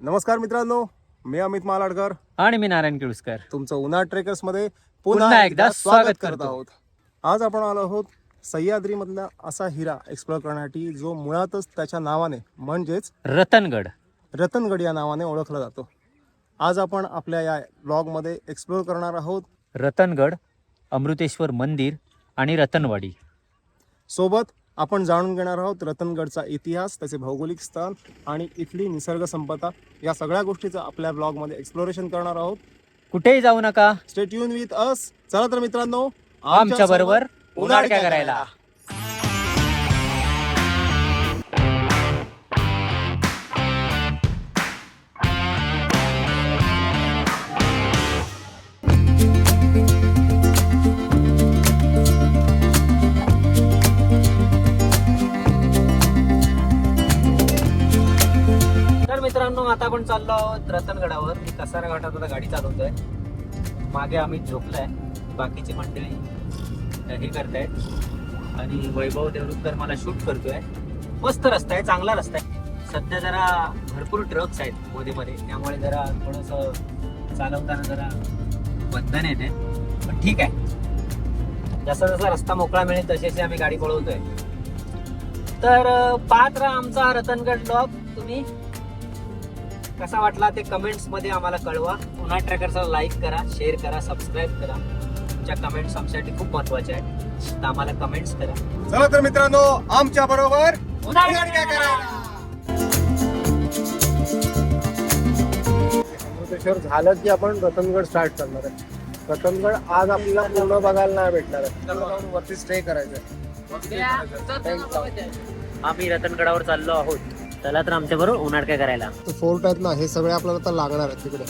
नमस्कार मित्रांनो, मी अमित मालाडकर आणि मी नारायण केळुसकर तुमचं उन्हाळ ट्रेकर्स मध्ये पुन्हा एकदा स्वागत करत करतो. आहोत. आज आपण आलो आहोत सह्याद्री मधला असा हिरा एक्सप्लोर करण्यासाठी जो मुळातच त्याच्या नावाने म्हणजेच रतनगड. रतनगड या नावाने ओळखला जातो. आज आपण आपल्या या ब्लॉग मध्ये एक्सप्लोर करणार आहोत रतनगड, अमृतेश्वर मंदिर आणि रतनवाडी. सोबत आपण जाणून घेणार आहोत रतनगडचा इतिहास, त्याचे भौगोलिक स्थान आणि इथली निसर्ग संपदा. या सगळ्या गोष्टीचं आपल्या ब्लॉग मध्ये एक्सप्लोरेशन करणार आहोत. कुठेही जाऊ नका, स्टे ट्यून विथ अस. चला तर मित्रांनो, आमच्या बरोबर उन्हाळक्या करायला. तर मित्रांनो, आता आपण चाललो आहोत रतनगडावर. मी कसारा घाटात आता गाडी चालवतोय. मागे आम्ही झोपलाय, बाकीची मंडळी हे करतायत आणि वैभव देवरुखकर मला शूट करतोय. मस्त रस्ता आहे, चांगला रस्ता आहे. सध्या जरा भरपूर ट्रक्स आहेत मध्ये, त्यामुळे जरा थोडंसं चालवताना जरा बंधन येते, पण ठीक आहे. जसा जसा रस्ता मोकळा मिळेल तसे आम्ही गाडी पळवतोय. तर पाहत राहा आमचा रतनगड ब्लॉग. तुम्ही कसा वाटला ते कमेंट्स मध्ये आम्हाला कळवा. उन्हाळ ट्रॅकरचा लाईक करा, शेअर करा, सबस्क्राईब करा. तुमच्या कमेंट्स आमच्यासाठी खूप महत्वाच्या आहेत, तर आम्हाला कमेंट्स करा. चला तर मित्रांनो, आमच्या बरोबर उन्हाळक्या करायला. अमृतेश्वर झालं की आपण रतनगड स्टार्ट करणार आहे. रतनगड आज आपल्याला पूर्ण बघायला नाही भेटणार आहे. त्याला जाऊन वरती स्टे करायचं आहे. आम्ही रतनगडावर चाललो आहोत. चला तर आमच्या बरोबर उन्हाळक्या करायला. फोर्ट आहेत ना, हे सगळे आपल्याला आता लागणार आहेत तिकडे.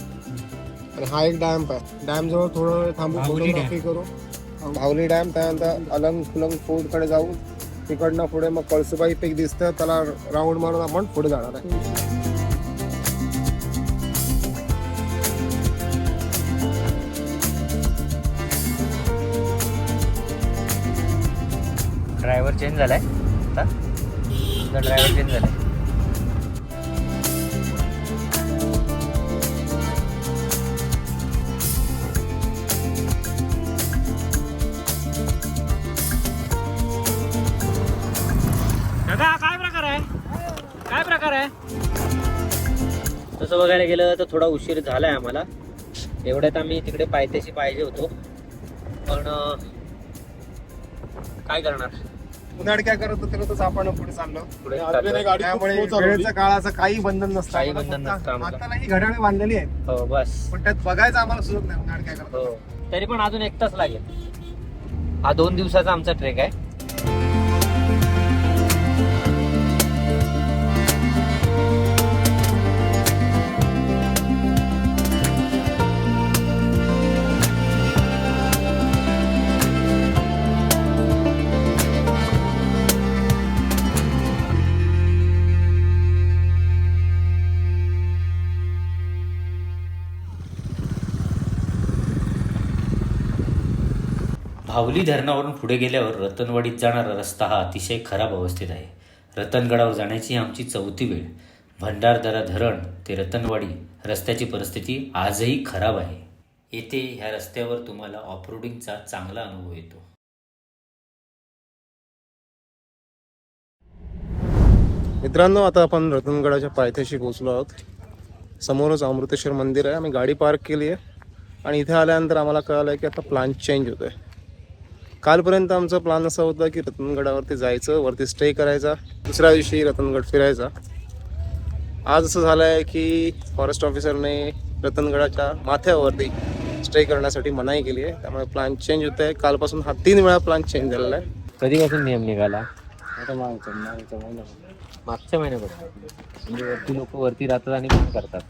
आणि हा एक डॅम आहे. डॅम जवळ थोडं वेळ थांबू, फोटोग्राफी करू. भावली डॅम, त्यानंतर अलंग फुलंग फोर्ट कडे जाऊ. तिकडनं पुढे मग कळसुबाई पीक दिसतं, त्याला राऊंड मारून आपण पुढे जाणार आहे. ड्रायव्हर चेंज झालाय आता. ड्रायव्हर चेंज झालाय. काय प्रकार आहे, काय प्रकार आहे? तसं बघायला गेलं तर थोडा उशीर झालाय आम्हाला. एवढ्यात आम्ही तिकडे पायथ्याशी पाहिजे होतो, पण काय करणार. उन्हाळक्या करत करतच आपण पुढे चाललो. पुढे त्यामुळे वेळेचं काळाचं काही बंधन नसतं. काही बंधन नसतं आम्हाला. आता नाही, घड्याळे बांधलेली आहेत. हो बस. पण त्यात बघायचं आम्हाला सुचत नाही उन्हाळक्या करत. हो, तरी पण अजून 1 तास लागेल. हा 2 दिवसाचा आमचा ट्रेक आहे. भावली धरणावरून पुढे गेल्यावर रतनवाडीत जाणारा रस्ता हा अतिशय खराब अवस्थेत आहे. रतनगडावर जाण्याची आमची 4थी वेळ. भंडारदरा धरण ते रतनवाडी रस्त्याची परिस्थिती आजही खराब आहे. येथे ह्या रस्त्यावर तुम्हाला ऑफरोडिंगचा चांगला अनुभव येतो. मित्रांनो, आता आपण रतनगडाच्या पायथ्याशी पोहोचलो आहोत. समोरच अमृतेश्वर मंदिर आहे. आम्ही गाडी पार्क केली आहे आणि इथे आल्यानंतर आम्हाला कळालं आहे की आता प्लॅन चेंज होतोय. कालपर्यंत आमचा प्लॅन असा होता की रतनगडावरती जायचं, वरती स्टे करायचा, दुसऱ्या दिवशी रतनगड फिरायचा. आज असं झालं आहे की फॉरेस्ट ऑफिसरने रतनगडाच्या माथ्यावरती स्टे करण्यासाठी मनाई केली आहे. त्यामुळे प्लॅन चेंज होत आहे. कालपासून हा 3 वेळा प्लॅन चेंज झालेला आहे. कधीपासून नियम निघाला? आता मागच्या महिन्यापासून. म्हणजे वरती लोक वरती राहतात आणि काम करतात,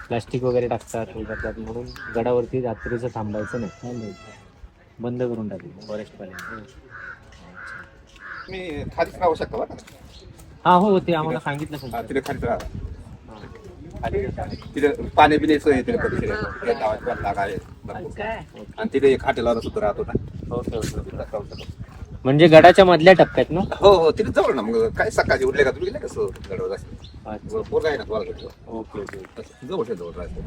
प्लास्टिक वगैरे टाकतात, हे करतात, म्हणून गडावरती रात्रीचं थांबायचं नाही, बंद करून टाकलं फॉरेस्टवाले. मी खालीच राहू शकतो बरं. हा हो, ते आम्हाला सांगितलं हा, तिथे खालीच राहा. तिथे पाणी बिणी सोय तिथे पडते. आणि तिथे एक हॉटेलवर सुद्धा राहतो ना. म्हणजे गडाच्या मधल्या टप्प्यात ना? हो हो, तिथे जवळ ना. मग काय सकाळी उठले का तुम्ही गेले कसं गडवर पोरगा आहे ना तुम्हाला भेटलो. Okay okay. तुझं वर्ष जवळ राहायचं.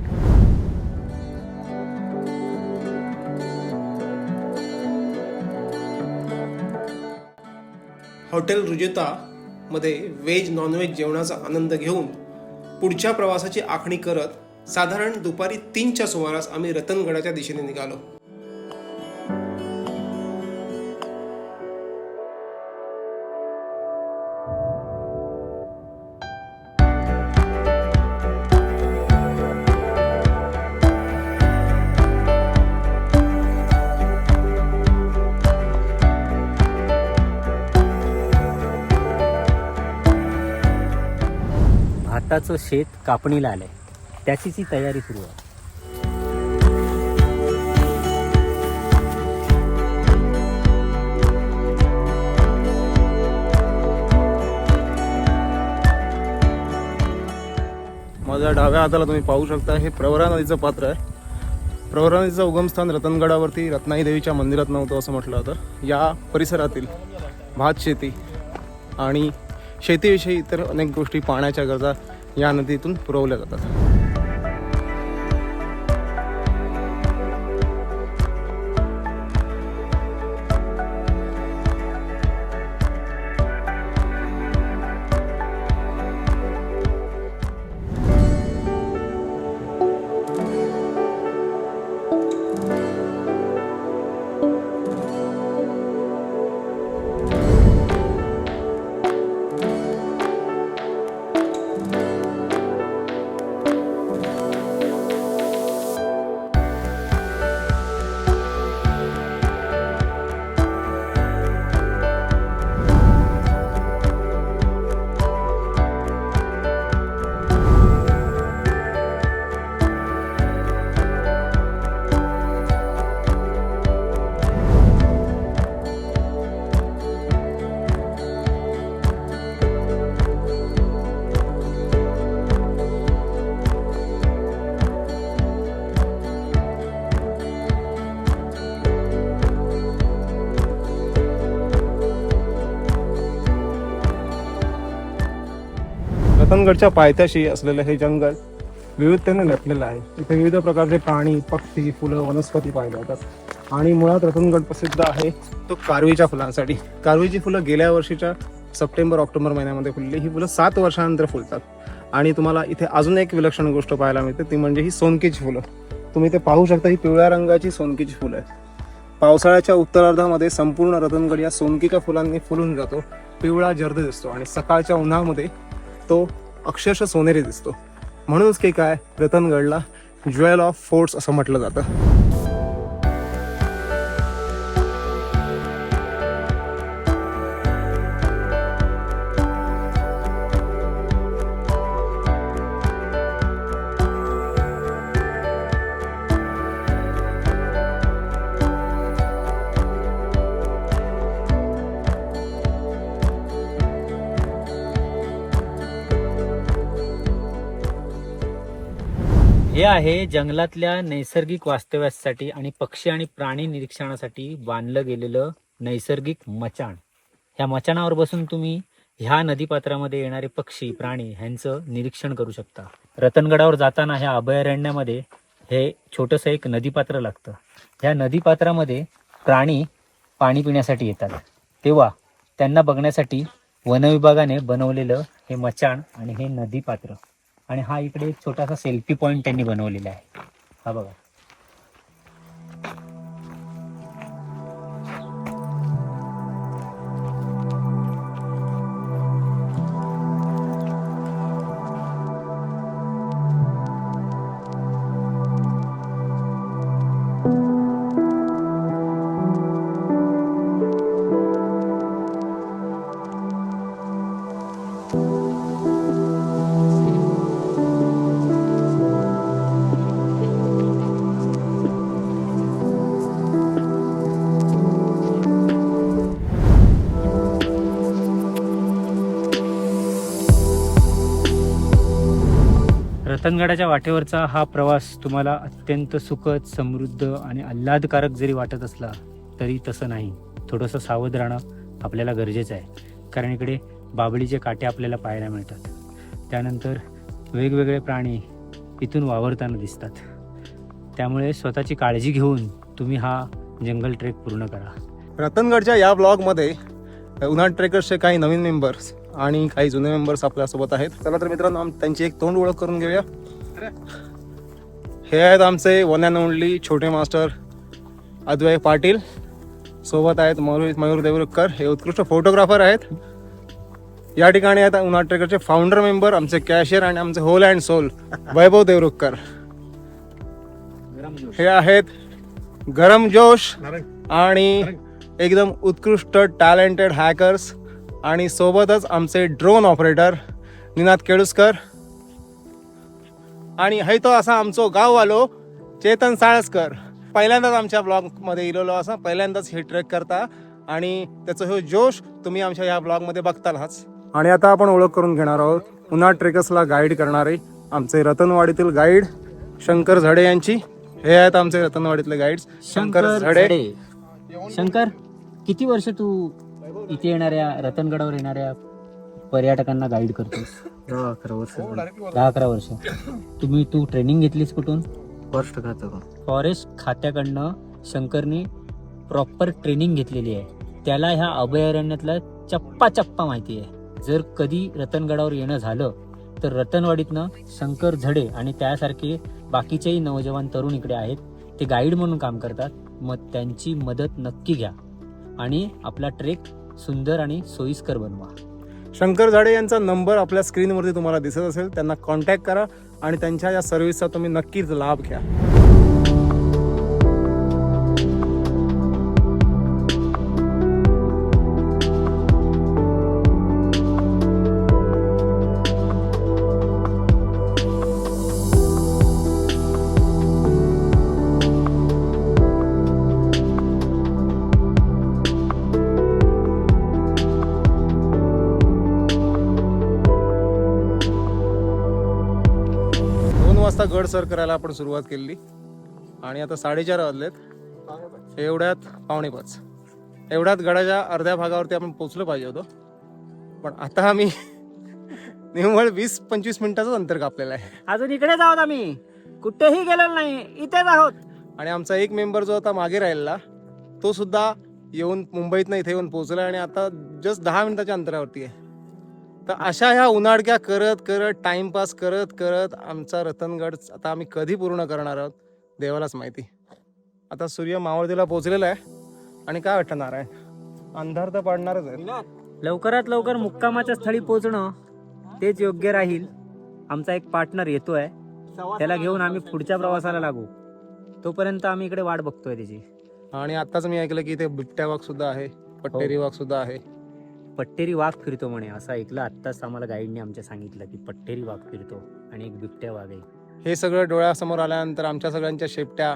हॉटेल रुजुता मध्ये व्हेज नॉनव्हेज जेवणाचा आनंद घेऊन पुढच्या प्रवासाची आखणी करत साधारण दुपारी 3च्या सुमारास आम्ही रतनगडाच्या दिशेने निघालो. भाताचं शेत कापणीला आलंय, त्याचीच ही तयारी सुरू आहे. माझ्या डाव्या हाताला तुम्ही पाहू शकता हे प्रवरा नदीचं पात्र आहे. प्रवरा नदीचं उगमस्थान रतनगडावरती रत्नाई देवीच्या मंदिरात नव्हतं असं म्हटलं जातं. या परिसरातील भात शेती आणि शेतीविषयी इतर अनेक गोष्टी पाण्याच्या गरजा या नदीतून पुरवल्या जातात. रतनगडच्या पायथ्याशी असलेलं हे जंगल विविधतेने नटलेलं आहे. इथे विविध प्रकारचे प्राणी, पक्षी, फुलं, वनस्पती पाहायला जातात. आणि मुळात रतनगड प्रसिद्ध आहे तो कारवीच्या फुलांसाठी. कारवीची फुलं गेल्या वर्षीच्या सप्टेंबर-ऑक्टोबर महिन्यामध्ये फुलली. ही फुलं 7 वर्षानंतर फुलतात. आणि तुम्हाला इथे अजून एक विलक्षण गोष्ट पाहायला मिळते, ती म्हणजे ही सोनकीची फुलं. तुम्ही ते पाहू शकता, ही पिवळ्या रंगाची सोनकीची फुलं आहेत. पावसाळ्याच्या उत्तरार्धामध्ये संपूर्ण रतनगड या सोनकीच्या फुलांनी फुलून जातो. पिवळा जर्द दिसतो आणि सकाळच्या उन्हामध्ये तो अक्षरशः सोनेरी दिसतो. म्हणूनच की काय रतनगडला ज्वेल ऑफ फोर्ट्स असं म्हटलं जातं. हे आहे जंगलातल्या नैसर्गिक वास्तव्यासाठी आणि पक्षी आणि प्राणी निरीक्षणासाठी बांधलं गेलेलं नैसर्गिक मचाण. ह्या मचाणावर बसून तुम्ही ह्या नदीपात्रामध्ये येणारे पक्षी, प्राणी ह्यांचं निरीक्षण करू शकता. रतनगडावर जाताना ह्या अभयारण्यामध्ये हे छोटंसं एक नदीपात्र लागतं. ह्या नदीपात्रामध्ये प्राणी पाणी पिण्यासाठी येतात, तेव्हा त्यांना बघण्यासाठी वनविभागाने बनवलेलं हे मचाण आणि हे नदीपात्र. आणि हा इकडे एक छोटासा सेल्फी पॉइंट त्यांनी बनवलेला आहे. हा बघा. रतनगडाच्या वाटेवरचा हा प्रवास तुम्हाला अत्यंत सुखद, समृद्ध आणि आल्हादकारक जरी वाटत असला तरी तसं नाही. थोडंसं सावध राहणं आपल्याला गरजेचं आहे, कारण इकडे बाभळीचे काटे आपल्याला पाहायला मिळतात. त्यानंतर वेगवेगळे प्राणी इथून वावरताना दिसतात. त्यामुळे स्वतःची काळजी घेऊन तुम्ही हा जंगल ट्रेक पूर्ण करा. रतनगडच्या या ब्लॉगमध्ये उन्हाळ ट्रेकर्सचे काही नवीन मेंबर्स आणि काही जुने मेंबर्स आपल्यासोबत आहेत. चला तर मित्रांनो, त्यांची एक तोंड ओळख करून घेऊया. हे आहेत आमचे वन अँड ओनली छोटे मास्टर अद्वय पाटील. सोबत आहेत मयूर देवरुखकर, हे उत्कृष्ट फोटोग्राफर आहेत. या ठिकाणी आहेत उन्हाळ ट्रेकरचे फाउंडर मेंबर, आमचे कॅशियर आणि आमचे होल अँड सोल वैभव देवरुखकर. हे आहेत गरम जोश आणि एकदम उत्कृष्ट टॅलेंटेड हॅकर्स, आणि सोबतच आमचे ड्रोन ऑपरेटर निनाद केळुसकर. आणि है तो असा आमचो गाववालो चेतन साळसकर. पहिल्यांदाच आमच्या ब्लॉगमध्ये इलेलो असा, पहिल्यांदाच हे ट्रेक करता आणि त्याचं हे जोश तुम्ही आमच्या या ब्लॉगमध्ये बघतालच. आणि आता आपण ओळख करून घेणार आहोत उन्हाळ ट्रेकर्सला गाईड करणारे आमचे रतनवाडीतील गाईड शंकर झडे यांची. हे आहेत आमचे रतनवाडीतले गाईड्स शंकर झडे. शंकर, किती वर्ष तू इथे येणाऱ्या रतनगडावर येणाऱ्या पर्यटकांना गाईड करतोस? 10-11 वर्ष. तू ट्रेनिंग घेतलीस कुठून? फॉरेस्ट खात्याकडनं शंकरनी प्रॉपर ट्रेनिंग घेतलेली आहे. त्याला ह्या अभयारण्यातला चप्पा माहिती आहे. जर कधी रतनगडावर येणं झालं तर रतनवाडीतनं शंकर झडे आणि त्यासारखे बाकीचेही नवजवान तरुण इकडे आहेत. ते गाईड म्हणून काम करतात. मग त्यांची मदत नक्की घ्या आणि आपला ट्रेक सुंदर आणि सोयीस्कर बनवा. शंकर झाडे यांचा नंबर आपल्या स्क्रीनवरती तुम्हाला दिसत असेल, त्यांना कॉन्टॅक्ट करा आणि त्यांच्या या सर्व्हिसचा तुम्ही नक्कीच लाभ घ्या. गड सर करायला आपण सुरुवात केली आणि आता 4:30 वाजलेत. एवढ्यात 4:45 एवढ्यात गडाच्या अर्ध्या भागावरती आपण पोहोचलो पाहिजे होतो, पण आता आम्ही निव्वळ 20-25 मिनिटाचं अंतर कापलेलं आहे. अजून इकडेच आहोत, आम्ही कुठेही गेलेलो नाही, इथेच आहोत. आणि आमचा एक मेंबर जो आता मागे राहिला तो सुद्धा येऊन मुंबईतनं इथे येऊन पोहोचला आणि आता जस्ट 10 मिनिटाच्या अंतरावरती आहे. तर अशा ह्या उन्हाळक्या करत करत टाइमपास करत करत आमचा रतनगड आता आम्ही कधी पूर्ण करणार आहोत देवालाच माहिती. आता सूर्य मावळतीला पोहोचलेला आहे आणि काय वाटतं नारायण, अंधार तर पडणारच आहे. लवकरात लवकर मुक्कामाच्या स्थळी पोहोचणं तेच योग्य राहील. आमचा एक पार्टनर येतोय, त्याला घेऊन आम्ही पुढच्या प्रवासाला लागू. तोपर्यंत आम्ही इकडे वाट बघतोय त्याची. आणि आताच मी ऐकलं की इथे बिबट्या वाघ सुद्धा आहे, पट्टेरी वाघ सुद्धा आहे. पट्टेरी वाघ फिरतो म्हणे, असं ऐकलं आत्ताच आम्हाला गाईडने आमच्या सांगितलं की पट्टेरी वाघ फिरतो आणि एक बिबट्या वाघ आहे. हे सगळं डोळ्यासमोर आल्यानंतर आमच्या सगळ्यांच्या शेपट्या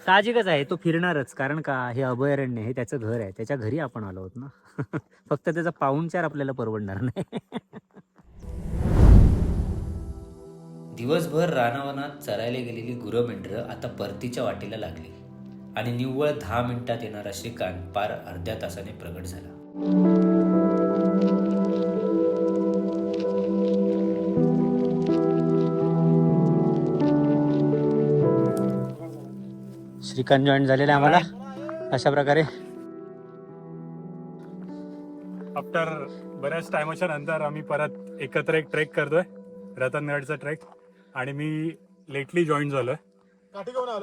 साहजिकच आहे, तो फिरणारच. कारण का, हे अभयारण्य हे त्याचं घर आहे, त्याच्या घरी आपण आलो आहोत ना. फक्त त्याचा पाहुणचार आपल्याला परवडणार नाही. दिवसभर रानावनात चरायला गेलेली गुरंमेंढरं आता परतीच्या वाटेला लागली आणि निव्वळ 10 मिनिटात येणारा श्रीकांत पार अर्ध्या तासाने प्रगट झाला. श्रीकांत जॉईन झालेला आहे आम्हाला अशा प्रकारे. आफ्टर बऱ्याच टायमाच्या नंतर आम्ही परत एकत्र एक ट्रेक करतोय, रतनगडचा ट्रेक. आणि मी लेटली जॉईन झालोय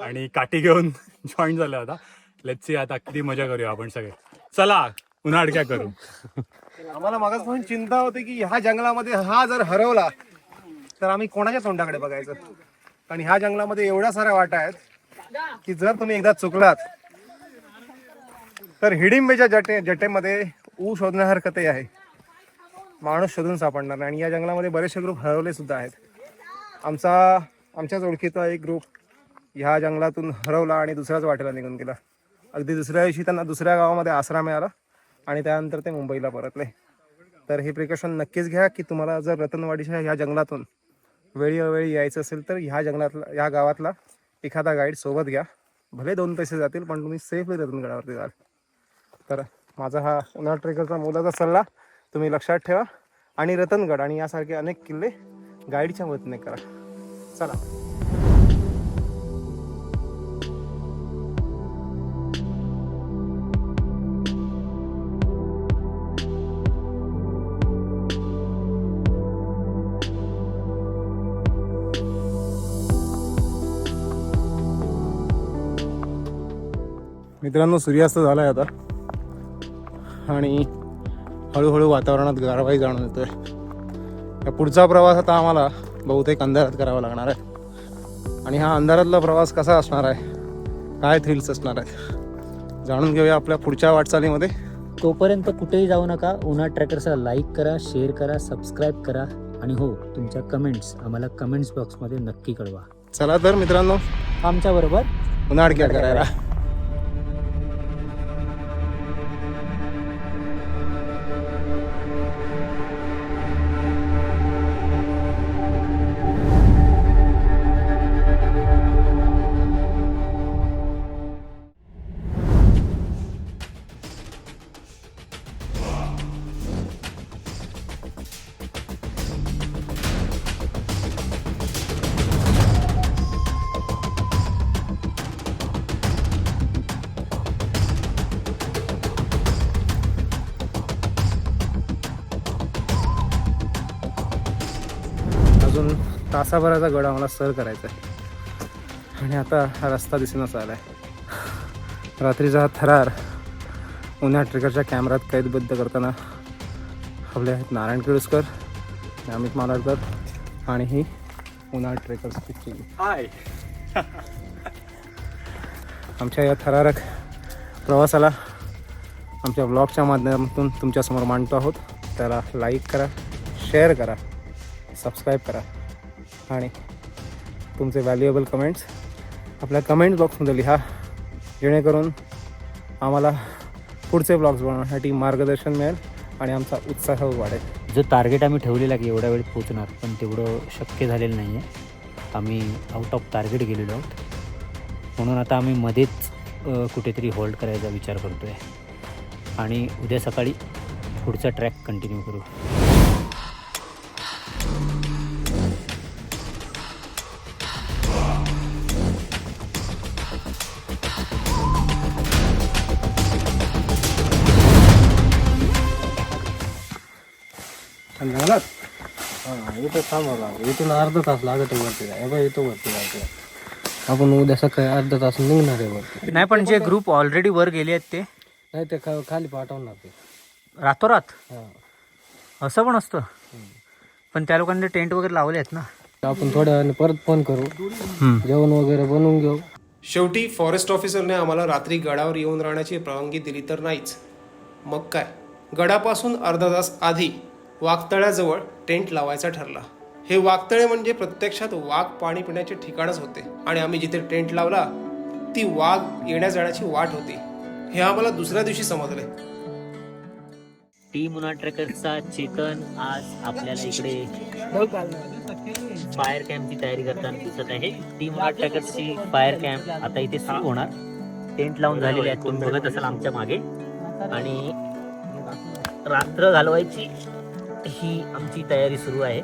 आणि काठी घेऊन जॉईन झालोय. आता लेट्स सी आता किती मजा करूया आपण सगळे. चला उन्हाळक्या करू. आम्हाला मागासपासून चिंता होती की ह्या जंगलामध्ये हा जर हरवला तर आम्ही कोणाच्या तोंडाकडे बघायचं. आणि ह्या जंगलामध्ये एवढ्या साऱ्या वाटा आहेत की जर तुम्ही एकदा चुकलात तर हिडिंबेच्या जटेमध्ये ऊ शोधण्यासारखं आहे, माणूस शोधून सापडणार नाही. आणि या जंगलामध्ये बरेचसे ग्रुप हरवले सुद्धा आहेत. आमच्याच ओळखीचा एक ग्रुप ह्या जंगलातून हरवला आणि दुसऱ्याच वाटेला निघून गेला. अगदी दुसऱ्या दिवशी त्यांना दुसऱ्या गावामध्ये आसरा मिळाला आणि त्यानंतर ते मुंबईला परतले. तर हे प्रिकॉशन नक्कीच घ्या की तुम्हाला जर रतनवाडीच्या ह्या जंगलातून वेळोवेळी यायचं असेल तर ह्या गावातला एखादा गाईड सोबत घ्या. भले 2 पैसे जातील पण तुम्ही सेफली रतनगडावरती जाल. तर माझा हा उन्हाळ ट्रेकरचा मोलाचा सल्ला तुम्ही लक्षात ठेवा आणि रतनगड आणि यासारखे अनेक किल्ले गाईडच्या मदतीने करा. चला. मित्रांनो, सूर्यास्त झाला आहे आता आणि हळूहळू वातावरणात गारवाही जाणून येतोय. या पुढचा प्रवास आता आम्हाला बहुतेक अंधारात करावा लागणार आहे आणि हा अंधारातला प्रवास कसा असणार आहे, काय थ्रिल्स असणार आहेत, जाणून घेऊया आपल्या पुढच्या वाटचालीमध्ये. तोपर्यंत कुठेही जाऊ नका. उन्हा ट्रॅकर्सला लाईक करा, शेअर करा, सबस्क्राईब करा आणि हो, तुमच्या कमेंट्स आम्हाला कमेंट्स बॉक्समध्ये नक्की कळवा. चला तर मित्रांनो, आमच्याबरोबर उन्हाळक्या करायला. अजून तासाभराचा गड आम्हाला सर करायचा आहे आणि आता हा रस्ता दिसेनाच आला आहे. रात्रीचा हा थरार उन्हा ट्रेकरच्या कॅमेऱ्यात कैदबद्ध करताना आपले आहेत नारायण केळुसकर, अमित मालाडकर आणि ही उन्हा ट्रेकर्सची टीम. हाय. आमच्या या थरारक प्रवासाला आमच्या ब्लॉगच्या माध्यमातून तुमच्यासमोर मांडतो आहोत. त्याला लाईक करा, शेअर करा, सबस्क्राईब करा आणि तुमचे व्हॅल्युएबल कमेंट्स आपल्या कमेंट बॉक्समध्ये लिहा, जेणेकरून आम्हाला पुढचे ब्लॉग्स बनवण्यासाठी मार्गदर्शन मिळेल आणि आमचा उत्साह वाढेल. जो टार्गेट आम्ही ठेवलेला की एवढ्या वेळ पोहोचणार, पण तेवढं शक्य झालेलं नाही आहे. आम्ही आउट ऑफ टार्गेट गेलेलो आहोत, म्हणून आता आम्ही मध्येच कुठेतरी होल्ड करायचा विचार करतो आहे आणि उद्या सकाळी पुढचा ट्रॅक कंटिन्यू करू. जंगलात इथं थांबावं लागेल. इथून अर्धा तास लागत आहे वरती जायला. इथं वरती जायचं आपण उद्या सकाळी अर्धा तास निघणार आहे वरती. नाही, पण जे ग्रुप ऑलरेडी वर गेले आहेत ते नाही, ते खाली पाठवणार ते रातोरात हां. असं पण असतं. पण त्या लोकांनी टेंट वगैरे लावले आहेत ना. आपण थोड्या वेळाने परत फोन करू, जेवण वगैरे बनवून घेऊ. शेवटी फॉरेस्ट ऑफिसरने आम्हाला रात्री गडावर येऊन राहण्याची परवानगी दिली तर नाहीच. मग काय, गडापासून अर्धा तास आधी वाघतळ्याजवळ टेंट लावायचा ठरला. हे वाघतळे म्हणजे प्रत्यक्षात वाघ पाणी पिण्याचे ठिकाणच होते आणि आम्ही जिथे टेंट लावला ती वाघ येण्या जाण्याची वाट होती हे आम्हाला दुसऱ्या दिवशी समजले. टीम उन्हा ट्रेकर्सचा चेतन आज आपल्याला इकडे फायर कॅम्पची तयारी करताना दिसत आहे. टीम उन्हा ट्रेकर्सची फायर कॅम्प आता इथे सुरू होणार. टेंट लावून झालेले आहेत, तुम्ही बघत असाल आमच्या मागे. आणि रात्र घालवायची ही आमची तयारी सुरू आहे.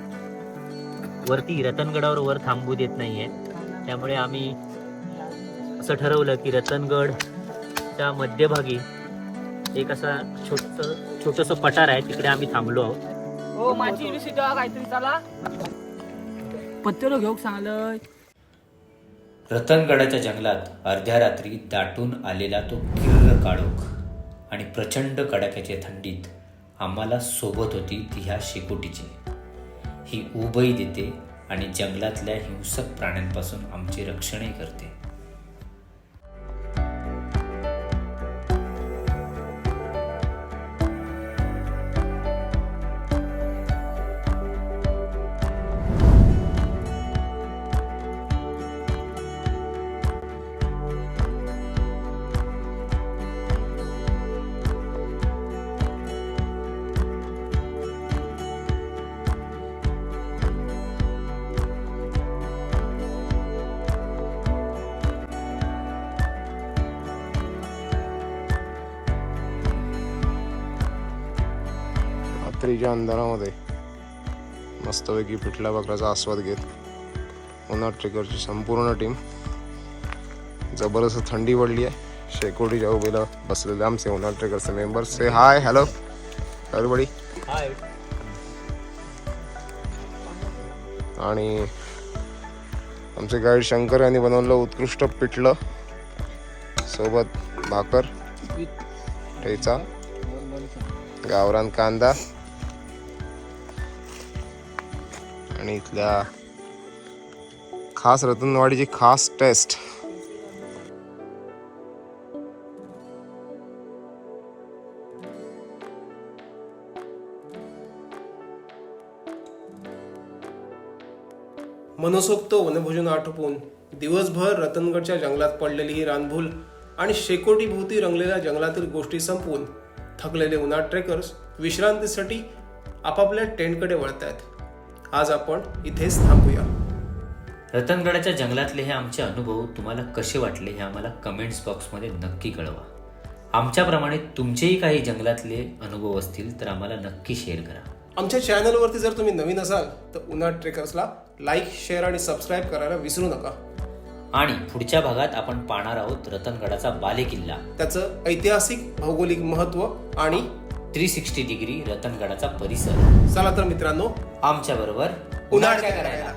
वरती रतनगडावर वर थांबू देत नाहीये, त्यामुळे आम्ही असं ठरवलं की रतनगडच्या मध्यभागी एक असा छोटंसं पठार आहे, तिकडे आम्ही थांबलो आहोत. हो, माझी विषय काहीतरी चला पत्ते घेऊ सांगलं. रतनगडाच्या जंगलात अर्ध्या रात्री दाटून आलेला तो किर्र काळोख आणि प्रचंड कडाक्याच्या थंडीत आम्हाला सोबत होती ती ह्या शेकोटीची. ही उबई देते आणि जंगलातल्या हिंसक प्राण्यांपासून आमचे रक्षणही करते. रात्रीच्या अंधारामध्ये मस्तपैकी पिठला भाकराचा आस्वाद घेत उन्हाळ ट्रेकरची संपूर्ण टीम. जबरदस्त थंडी पडली आहे. शेकोटीच्या उभेला बसलेले आमचे उन्हाळ ट्रेकरचे मेंबर्स. से हाय, हॅलो एव्हरीबडी. आणि आमचे गाईड शंकर यांनी बनवलं उत्कृष्ट पिठलं, सोबत भाकर, ठेचा, गावरान कांदा आणि इथल्या खास रतनवाडीची खास टेस्ट. मनसोक्त वनभोजन आटोपून दिवसभर रतनगडच्या जंगलात पडलेली ही रानभूल आणि शेकोटी भोवती रंगलेल्या जंगलातील गोष्टी संपवून थकलेले उन्हाळ ट्रेकर्स विश्रांतीसाठी आपापल्या टेंटकडे वळत आहेत. आज आपण इथेच थांबूया. रतनगडाच्या जंगलातले हे आमचे अनुभव तुम्हाला कसे वाटले हे आम्हाला कमेंट्स बॉक्समध्ये नक्की कळवा. आमच्याप्रमाणे तुमचेही काही जंगलातले अनुभव असतील तर आम्हाला नक्की शेअर करा. आमच्या चॅनलवरती जर तुम्ही नवीन असाल तर उन्हाळ ट्रेकर्सला लाईक, शेअर आणि सबस्क्राईब करायला विसरू नका. आणि पुढच्या भागात आपण पाहणार आहोत रतनगडाचा बालेकिल्ला, त्याचं ऐतिहासिक भौगोलिक महत्त्व आणि 360 डिग्री रतनगडाचा परिसर. चला तर मित्रांनो, आमच्या बरोबर उन्हाळ ट्रेक करायला.